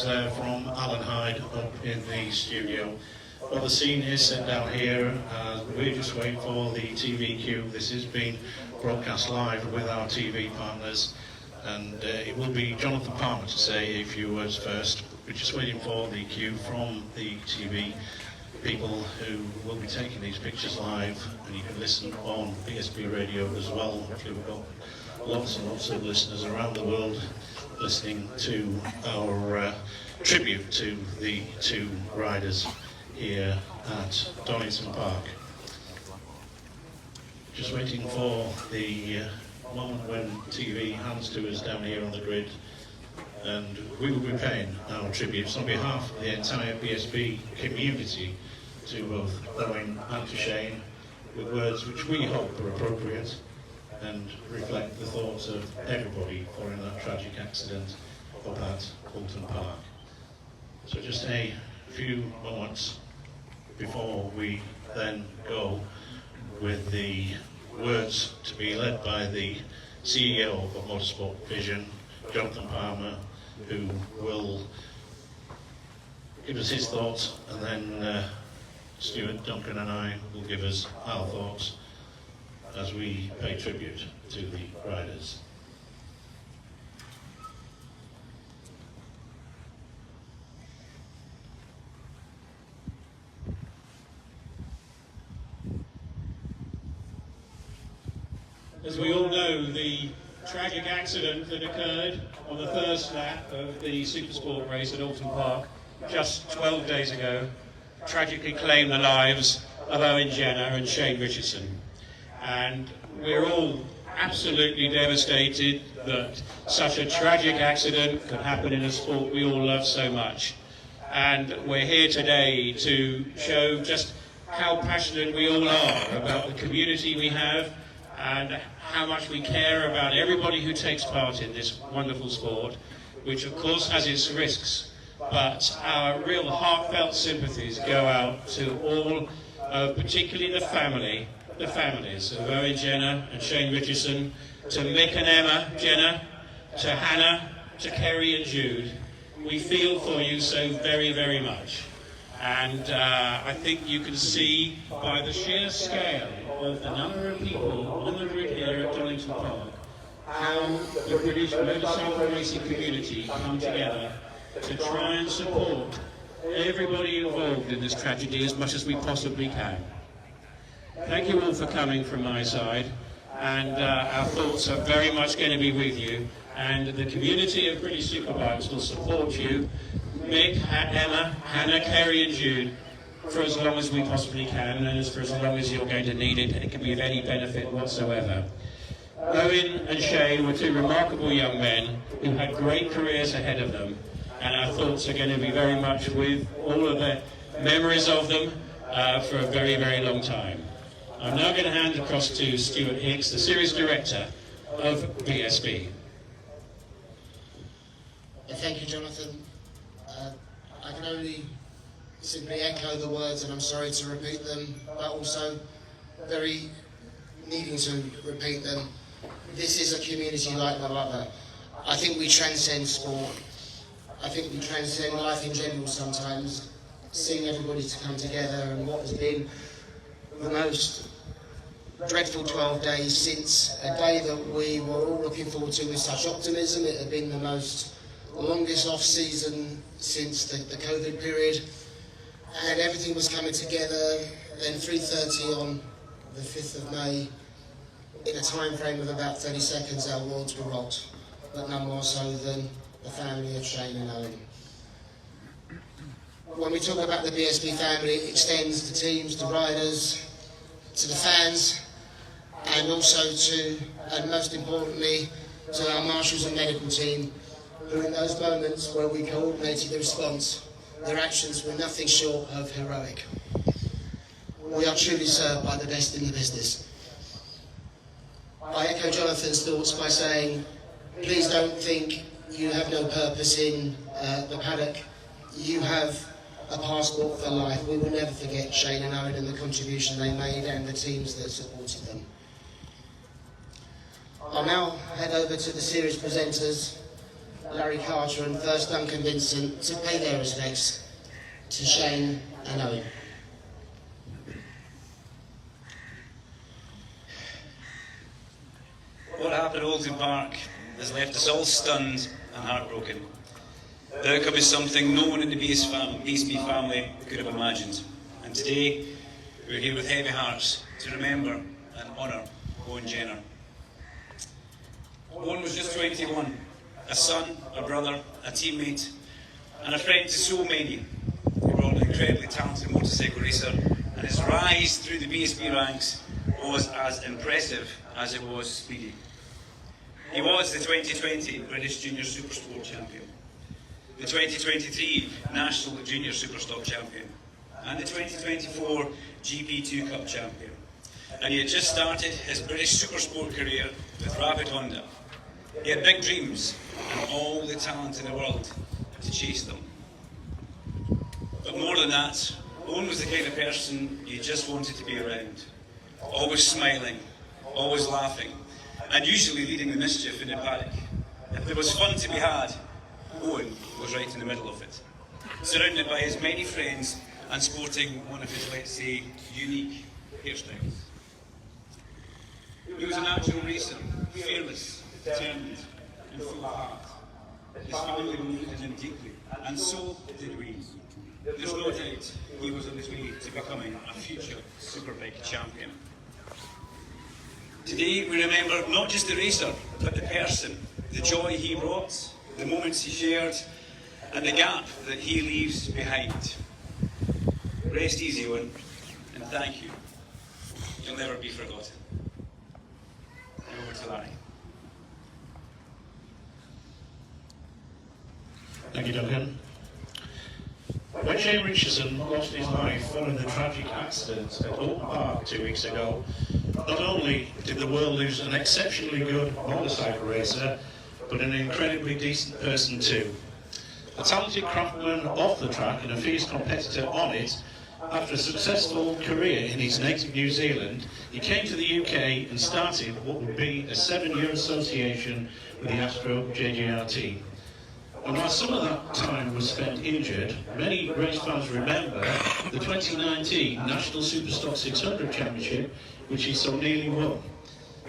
There from Alan Hyde up in the studio. Well, the scene is set down here. We're just waiting for the TV cue. This is being broadcast live with our TV partners, and it will be Jonathan Palmer to say a few words first. We're just waiting for the cue from the TV people who will be taking these pictures live, and you can listen on BSB radio as well. Hopefully we've got lots and lots of listeners around the world listening to our tribute to the two riders here at Donington Park. Just waiting for the moment when TV hands to us down here on the grid, and we will be paying our tributes on behalf of the entire BSB community to both Owen and to Shane, with words which we hope are appropriate and reflect the thoughts of everybody following that tragic accident up at Oulton Park. So just a few moments before we then go with the words to be led by the CEO of Motorsport Vision, Jonathan Palmer, who will give us his thoughts, and then Stuart, Duncan and I will give us our thoughts as we pay tribute to the riders. As we all know, the tragic accident that occurred on the first lap of the Supersport race at Oulton Park just 12 days ago tragically claimed the lives of Owen Jenner and Shane Richardson. And we're all absolutely devastated that such a tragic accident could happen in a sport we all love so much. And we're here today to show just how passionate we all are about the community we have and how much we care about everybody who takes part in this wonderful sport, which of course has its risks. But our real heartfelt sympathies go out to all, particularly the families of Owen Jenner and Shane Richardson, to Mick and Emma Jenner, to Hannah, to Kerry and Jude. We feel for you so very, very much. And I think you can see by the sheer scale of the number of people on the grid here at Donington Park how the British motorcycle racing community come together to try and support everybody involved in this tragedy as much as we possibly can. Thank you all for coming from my side, and our thoughts are very much going to be with you, and the community of British Superbikes will support you, Mick, Emma, Hannah, Kerry and Jude, for as long as we possibly can, and for as long as you're going to need it, and it can be of any benefit whatsoever. Owen and Shane were two remarkable young men who had great careers ahead of them, and our thoughts are going to be very much with all of the memories of them for a very, very long time. I'm now going to hand across to Stuart Hicks, the Series Director of BSB. Thank you, Jonathan. I can only simply echo the words, and I'm sorry to repeat them, but also very needing to repeat them. This is a community like no other. I think we transcend sport. I think we transcend life in general sometimes, seeing everybody to come together, and what has been the most dreadful 12 days since a day that we were all looking forward to with such optimism. It had been the longest off-season since the COVID period, and everything was coming together. Then 3:30 on the 5th of May, in a time frame of about 30 seconds, our worlds were rocked, but none more so than the family of Shane and Owen. When we talk about the BSB family, it extends to teams, to riders, to the fans, and also to, and most importantly, to our marshals and medical team, who in those moments where we coordinated the response, their actions were nothing short of heroic. We are truly served by the best in the business. I echo Jonathan's thoughts by saying, please don't think you have no purpose in the paddock. You have a passport for life. We will never forget Shane and Owen and the contribution they made and the teams that supported them. I'll now head over to the series presenters Larry Carter and first Duncan Vincent to pay their respects to Shane and Owen. What happened at Oldham Park has left us all stunned and heartbroken. The outcome is something no one in the BSB family could have imagined. And today, we're here with heavy hearts to remember and honour Owen Jenner. Owen was just 21, a son, a brother, a teammate, and a friend to so many. He brought an incredibly talented motorcycle racer, and his rise through the BSB ranks was as impressive as it was speedy. He was the 2020 British Junior Supersport Champion, the 2023 National Junior Superstock Champion, and the 2024 GP2 Cup Champion. And he had just started his British Supersport career with Rapid Honda. He had big dreams and all the talent in the world to chase them. But more than that, Owen was the kind of person you just wanted to be around. Always smiling, always laughing, and usually leading the mischief in the paddock. If there was fun to be had, Owen was right in the middle of it, surrounded by his many friends and sporting one of his, let's say, unique hairstyles. He was a natural racer, fearless, determined, and full of heart. His family believed in him deeply, and so did we. There's no doubt he was on his way to becoming a future Superbike champion. Today we remember not just the racer, but the person, the joy he brought, the moments he shared, and the gap that he leaves behind. Rest easy, Owen, and thank you. You'll never be forgotten. And over to Larry. Thank you, Duncan. When Shane Richardson lost his life following the tragic accident at Oldham Park 2 weeks ago, not only did the world lose an exceptionally good motorcycle racer, but an incredibly decent person too. A talented craftsman off the track and a fierce competitor on it, after a successful career in his native New Zealand, he came to the UK and started what would be a 7-year association with the Astro JGR team. And while some of that time was spent injured, many race fans remember the 2019 National Superstock 600 Championship, which he so nearly won.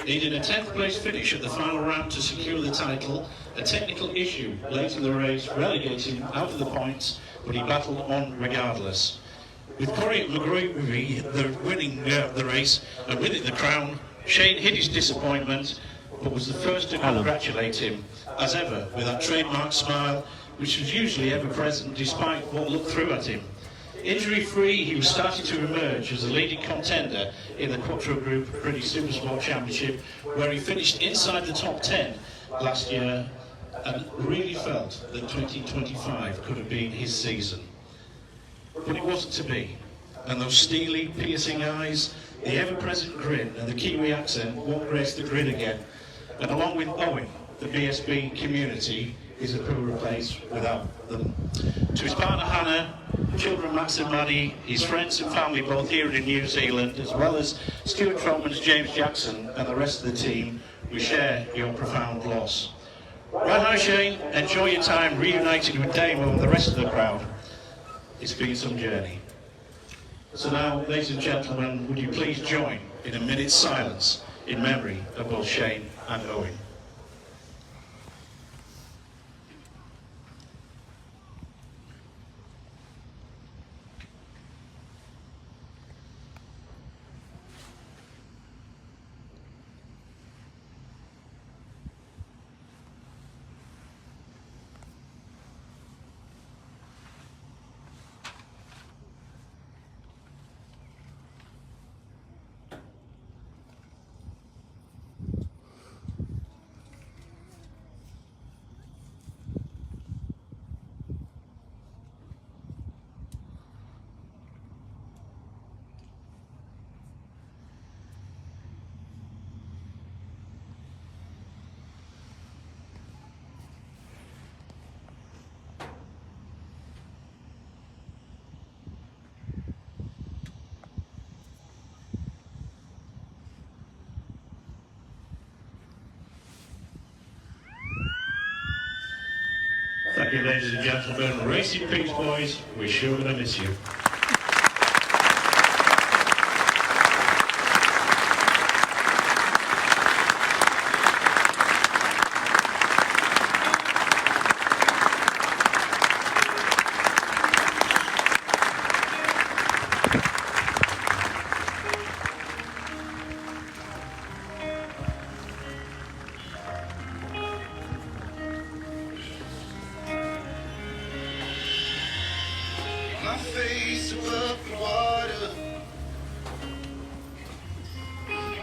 Needing a 10th place finish at the final round to secure the title, a technical issue late in the race relegated him out of the points, but he battled on regardless. With Corey McGreevy winning the race and winning the crown, Shane hid his disappointment, but was the first to congratulate him, as ever, with that trademark smile, which was usually ever present despite what looked through at him. Injury-free, he was starting to emerge as a leading contender in the Quattro Group British Supersport Championship, where he finished inside the top 10 last year and really felt that 2025 could have been his season. But it wasn't to be, and those steely, piercing eyes, the ever-present grin and the Kiwi accent won't grace the grid again. And along with Owen, the BSB community is a poorer place without them. To his partner Hannah, children Max and Maddie, his friends and family both here in New Zealand, as well as Stuart Trotman's James Jackson and the rest of the team, we share your profound loss. Right now, Shane, enjoy your time reuniting with Damo and the rest of the crowd. It's been some journey. So now, ladies and gentlemen, would you please join in a minute's silence in memory of both Shane and Owen. you, ladies and gentlemen. Racing Peaks boys, we're sure going to miss you. My face above the water,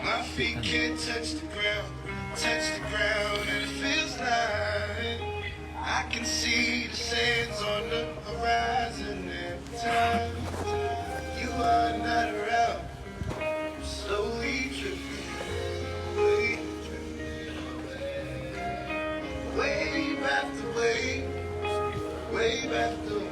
my feet can't touch the ground, and it feels like I can see the sands on the horizon every time you are not around. I'm slowly drifting away, wave after wave, wave after wave.